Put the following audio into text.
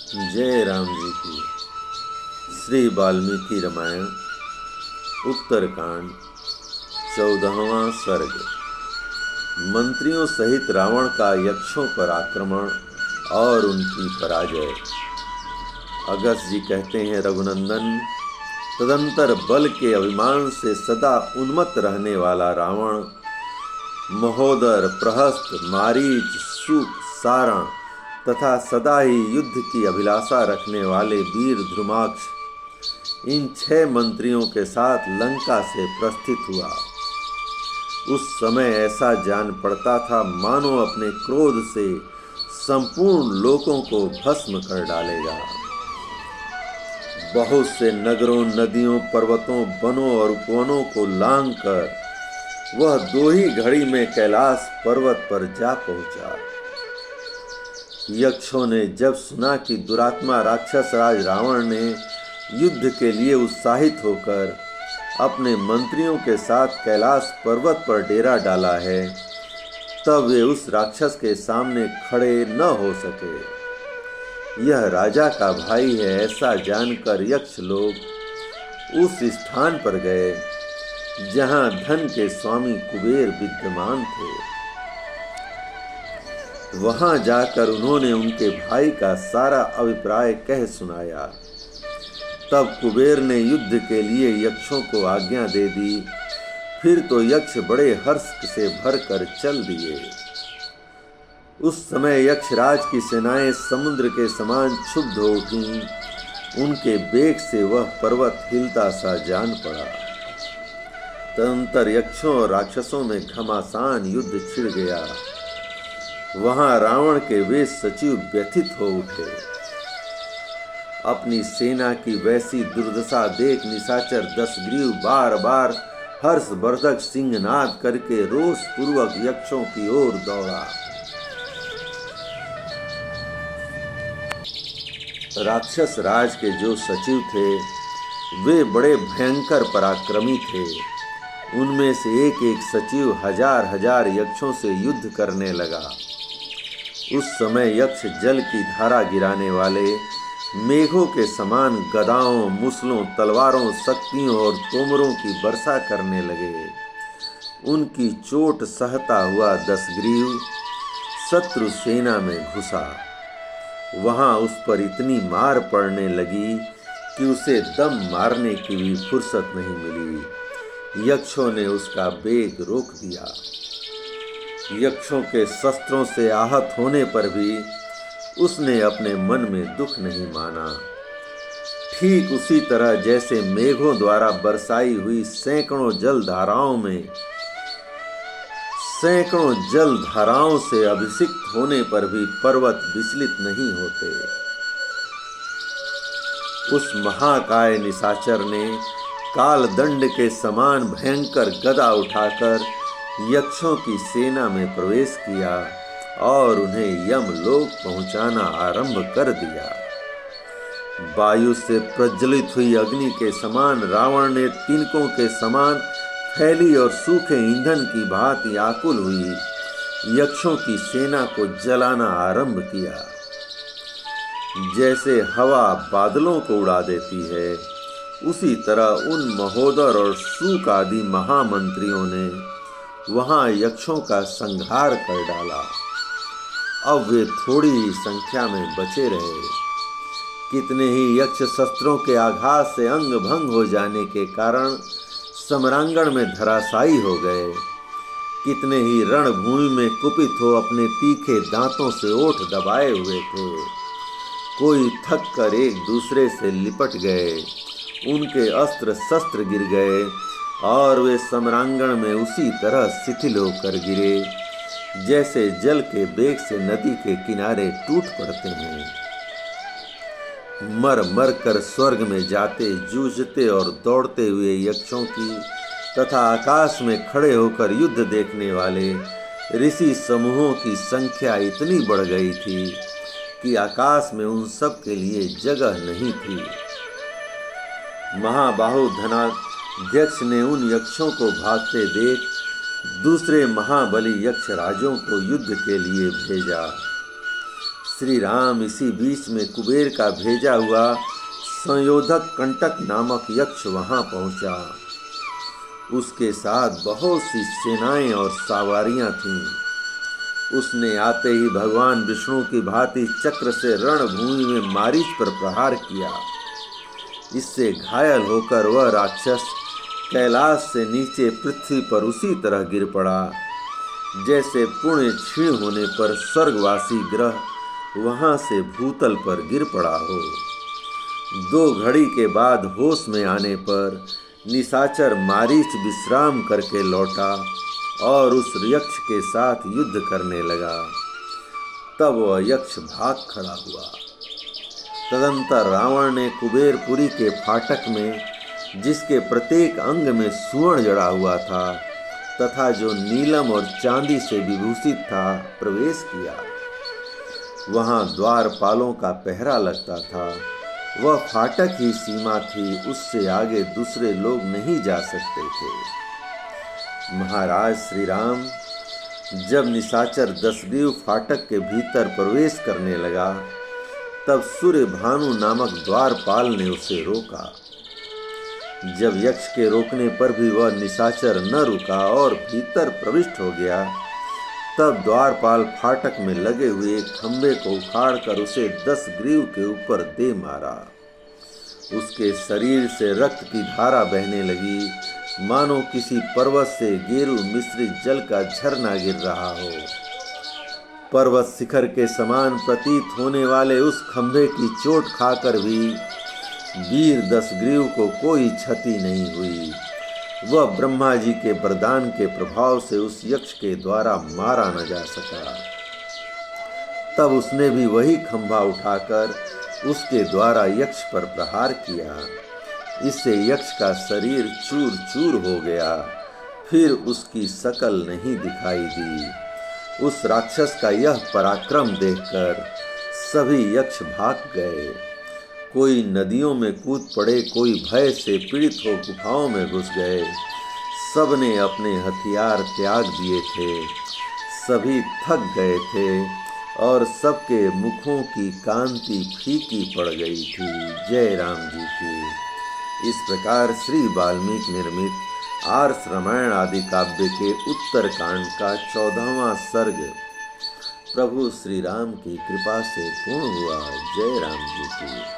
जय राम जी की। श्री वाल्मीकि रामायण उत्तरकांड 14वां सर्ग। मंत्रियों सहित रावण का यक्षों पर आक्रमण और उनकी पराजय। अगस्त जी कहते हैं, रघुनंदन, तदंतर बल के अभिमान से सदा उन्मत्त रहने वाला रावण, महोदर, प्रहस्त, मारीच, शुक, सारण तथा सदा ही युद्ध की अभिलाषा रखने वाले वीर ध्रुमाक्ष, इन 6 मंत्रियों के साथ लंका से प्रस्थित हुआ। उस समय ऐसा जान पड़ता था मानो अपने क्रोध से संपूर्ण लोकों को भस्म कर डालेगा। बहुत से नगरों, नदियों, पर्वतों, वनों और उपवनों को लांघ कर वह 2 ही घड़ी में कैलाश पर्वत पर जा पहुंचा। यक्षों ने जब सुना कि दुरात्मा राक्षस राज रावण ने युद्ध के लिए उत्साहित होकर अपने मंत्रियों के साथ कैलाश पर्वत पर डेरा डाला है, तब वे उस राक्षस के सामने खड़े न हो सके। यह राजा का भाई है, ऐसा जानकर यक्ष लोग उस स्थान पर गए जहां धन के स्वामी कुबेर विद्यमान थे। वहां जाकर उन्होंने उनके भाई का सारा अभिप्राय कह सुनाया। तब कुबेर ने युद्ध के लिए यक्षों को आज्ञा दे दी। फिर तो यक्ष बड़े हर्ष से भरकर चल दिए। उस समय यक्षराज की सेनाएं समुद्र के समान क्षुब्ध हो उठीं। उनके वेग से वह पर्वत हिलता सा जान पड़ा। तदंतर यक्षों और राक्षसों में घमासान युद्ध छिड़ गया। वहां रावण के वे सचिव व्यथित हो उठे। अपनी सेना की वैसी दुर्दशा देख निशाचर दशग्रीव बार बार हर्षवर्धक सिंहनाद करके रोष पूर्वक यक्षों की ओर दौड़ा। राक्षस राज के जो सचिव थे वे बड़े भयंकर पराक्रमी थे। उनमें से एक एक सचिव हजार हजार यक्षों से युद्ध करने लगा। उस समय यक्ष जल की धारा गिराने वाले मेघों के समान गदाओं, मुसलों, तलवारों, शक्तियों और तोमरों की वर्षा करने लगे। उनकी चोट सहता हुआ दशग्रीव शत्रु सेना में घुसा। वहां उस पर इतनी मार पड़ने लगी कि उसे दम मारने की भी फुर्सत नहीं मिली। यक्षों ने उसका वेग रोक दिया। यक्षों के शस्त्रों से आहत होने पर भी उसने अपने मन में दुख नहीं माना। ठीक उसी तरह जैसे मेघों द्वारा बरसाई हुई सैकड़ों जल धाराओं से अभिषिक्त होने पर भी पर्वत विचलित नहीं होते, उस महाकाय निशाचर ने कालदंड के समान भयंकर गदा उठाकर यक्षों की सेना में प्रवेश किया और उन्हें यमलोक पहुंचाना आरंभ कर दिया। वायु से प्रज्वलित हुई अग्नि के समान रावण ने तिनकों के समान फैली और सूखे ईंधन की भांति आकुल हुई यक्षों की सेना को जलाना आरंभ किया। जैसे हवा बादलों को उड़ा देती है, उसी तरह उन महोदर और शूक आदि महामंत्रियों ने वहां यक्षों का संहार कर डाला। अब वे थोड़ी ही संख्या में बचे रहे। कितने ही यक्ष शस्त्रों के आघात से अंग भंग हो जाने के कारण समरांगण में धराशायी हो गए। कितने ही रणभूमि में कुपित हो अपने तीखे दांतों से ओठ दबाए हुए थे। कोई थक कर एक दूसरे से लिपट गए। उनके अस्त्र शस्त्र गिर गए और वे समरांगण में उसी तरह शिथिल होकर गिरे जैसे जल के वेग से नदी के किनारे टूट पड़ते हैं। मर मर कर स्वर्ग में जाते, जूझते और दौड़ते हुए यक्षों की तथा आकाश में खड़े होकर युद्ध देखने वाले ऋषि समूहों की संख्या इतनी बढ़ गई थी कि आकाश में उन सब के लिए जगह नहीं थी। महाबाहु धनाध्यक्ष ने उन यक्षों को भागते देख दूसरे महाबली यक्ष राजों को युद्ध के लिए भेजा। श्री राम इसी बीच में कुबेर का भेजा हुआ संयोधक कंटक नामक यक्ष वहां पहुंचा। उसके साथ बहुत सी सेनाएं और सवारियां थीं। उसने आते ही भगवान विष्णु की भांति चक्र से रणभूमि में मारीच पर प्रहार किया। इससे घायल होकर वह राक्षस कैलाश से नीचे पृथ्वी पर उसी तरह गिर पड़ा जैसे पुण्य क्षीण होने पर स्वर्गवासी ग्रह वहां से भूतल पर गिर पड़ा हो। 2 घड़ी के बाद होश में आने पर निशाचर मारीच विश्राम करके लौटा और उस यक्ष के साथ युद्ध करने लगा। तब वह यक्ष भाग खड़ा हुआ। तदंतर रावण ने कुबेरपुरी के फाटक में, जिसके प्रत्येक अंग में सुवर्ण जड़ा हुआ था तथा जो नीलम और चांदी से विभूषित था, प्रवेश किया। वहां द्वारपालों का पहरा लगता था। वह फाटक ही सीमा थी, उससे आगे दूसरे लोग नहीं जा सकते थे। महाराज श्री राम जब निशाचर दशग्रीव फाटक के भीतर प्रवेश करने लगा, तब सूर्य भानु नामक द्वारपाल ने उसे रोका। जब यक्ष के रोकने पर भी वह निशाचर न रुका और भीतर प्रविष्ट हो गया, तब द्वारपाल फाटक में लगे हुए एक खंभे को उखाड़कर उसे 10 ग्रीव के ऊपर दे मारा। उसके शरीर से रक्त की धारा बहने लगी, मानो किसी पर्वत से गेरू मिश्रित जल का झरना गिर रहा हो। पर्वत शिखर के समान प्रतीत होने वाले उस खंभे की चोट खाकर भी वीर दशग्रीव को कोई क्षति नहीं हुई। वह ब्रह्मा जी के वरदान के प्रभाव से उस यक्ष के द्वारा मारा न जा सका। तब उसने भी वही खंभा उठाकर उसके द्वारा यक्ष पर प्रहार किया। इससे यक्ष का शरीर चूर चूर हो गया, फिर उसकी शकल नहीं दिखाई दी। उस राक्षस का यह पराक्रम देखकर सभी यक्ष भाग गए। कोई नदियों में कूद पड़े, कोई भय से पीड़ित हो गुफाओं में घुस गए। सबने अपने हथियार त्याग दिए थे। सभी थक गए थे और सबके मुखों की कांति फीकी पड़ गई थी। जय राम जी की। इस प्रकार श्री वाल्मीकि निर्मित आर्ष रामायण आदि काव्य के उत्तर कांड का 14वां सर्ग प्रभु श्री राम की कृपा से पूर्ण हुआ। जय राम जी की।